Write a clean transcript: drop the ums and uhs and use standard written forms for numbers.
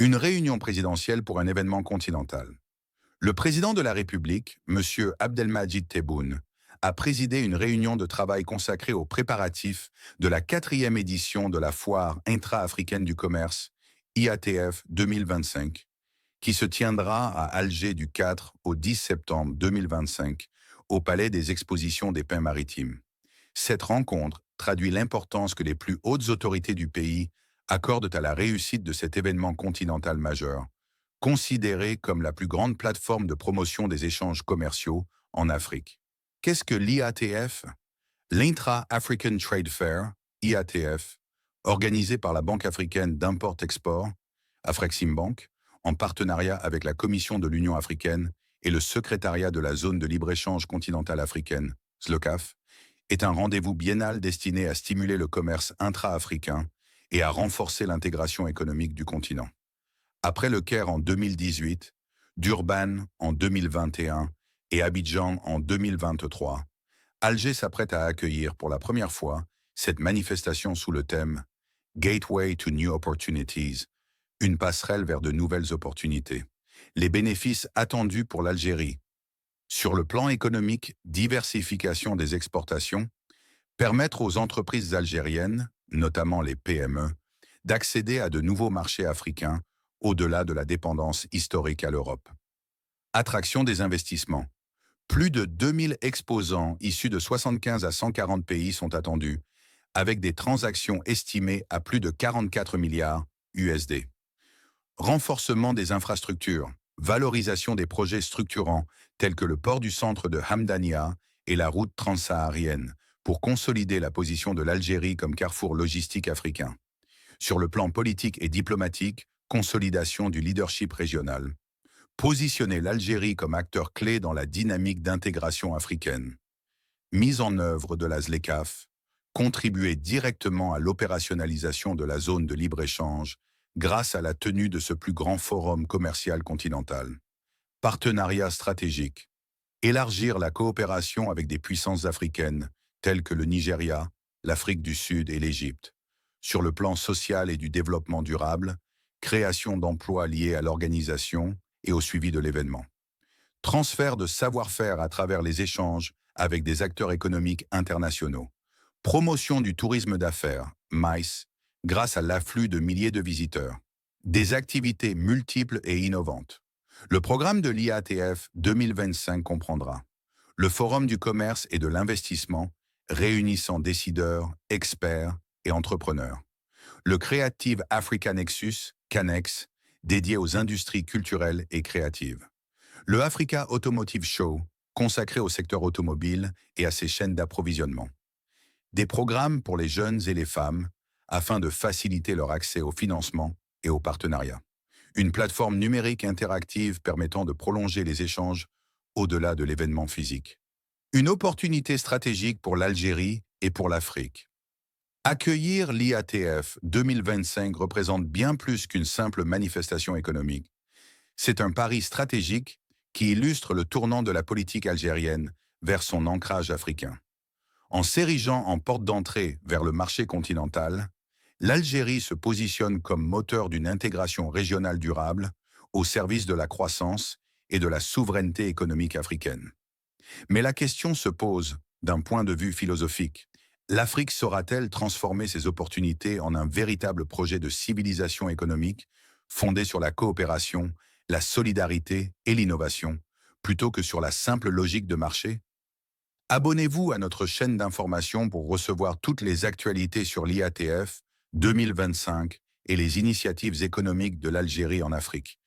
Une réunion présidentielle pour un événement continental. Le président de la République, M. Abdelmadjid Tebboune, a présidé une réunion de travail consacrée aux préparatifs de la 4e édition de la Foire intra-africaine du commerce, IATF 2025, qui se tiendra à Alger du 4 au 10 septembre 2025 au Palais des Expositions des Pins Maritimes. Cette rencontre traduit l'importance que les plus hautes autorités du pays accordent à la réussite de cet événement continental majeur, considéré comme la plus grande plateforme de promotion des échanges commerciaux en Afrique. Qu'est-ce que l'IATF? L'Intra-African Trade Fair, IATF, organisé par la Banque africaine d'import-export, Afreximbank, en partenariat avec la Commission de l'Union africaine et le secrétariat de la zone de libre-échange continentale africaine, ZLECAf, est un rendez-vous biennal destiné à stimuler le commerce intra-africain et à renforcer l'intégration économique du continent. Après le Caire en 2018, Durban en 2021 et Abidjan en 2023, Alger s'apprête à accueillir pour la première fois cette manifestation sous le thème Gateway to New Opportunities, une passerelle vers de nouvelles opportunités. Les bénéfices attendus pour l'Algérie. Sur le plan économique, diversification des exportations, permettre aux entreprises algériennes, notamment les PME, d'accéder à de nouveaux marchés africains au-delà de la dépendance historique à l'Europe. Attraction des investissements. Plus de 2000 exposants issus de 75 à 140 pays sont attendus, avec des transactions estimées à plus de 44 milliards USD. Renforcement des infrastructures, valorisation des projets structurants tels que le port du centre de Hamdania et la route transsaharienne pour consolider la position de l'Algérie comme carrefour logistique africain. Sur le plan politique et diplomatique, consolidation du leadership régional. Positionner l'Algérie comme acteur clé dans la dynamique d'intégration africaine. Mise en œuvre de la ZLECAf, contribuer directement à l'opérationnalisation de la zone de libre-échange grâce à la tenue de ce plus grand forum commercial continental. Partenariat stratégique. Élargir la coopération avec des puissances africaines telles que le Nigeria, l'Afrique du Sud et l'Égypte. Sur le plan social et du développement durable, création d'emplois liés à l'organisation et au suivi de l'événement. Transfert de savoir-faire à travers les échanges avec des acteurs économiques internationaux. Promotion du tourisme d'affaires, MICE, grâce à l'afflux de milliers de visiteurs. Des activités multiples et innovantes. Le programme de l'IATF 2025 comprendra le Forum du commerce et de l'investissement, réunissant décideurs, experts et entrepreneurs. Le Creative Africa Nexus, CANEX, dédié aux industries culturelles et créatives. Le Africa Automotive Show, consacré au secteur automobile et à ses chaînes d'approvisionnement. Des programmes pour les jeunes et les femmes, afin de faciliter leur accès au financement et au partenariat. Une plateforme numérique interactive permettant de prolonger les échanges au-delà de l'événement physique. Une opportunité stratégique pour l'Algérie et pour l'Afrique. Accueillir l'IATF 2025 représente bien plus qu'une simple manifestation économique. C'est un pari stratégique qui illustre le tournant de la politique algérienne vers son ancrage africain. En s'érigeant en porte d'entrée vers le marché continental, l'Algérie se positionne comme moteur d'une intégration régionale durable au service de la croissance et de la souveraineté économique africaine. Mais la question se pose d'un point de vue philosophique. L'Afrique saura-t-elle transformer ses opportunités en un véritable projet de civilisation économique fondé sur la coopération, la solidarité et l'innovation, plutôt que sur la simple logique de marché? Abonnez-vous à notre chaîne d'information pour recevoir toutes les actualités sur l'IATF 2025 et les initiatives économiques de l'Algérie en Afrique.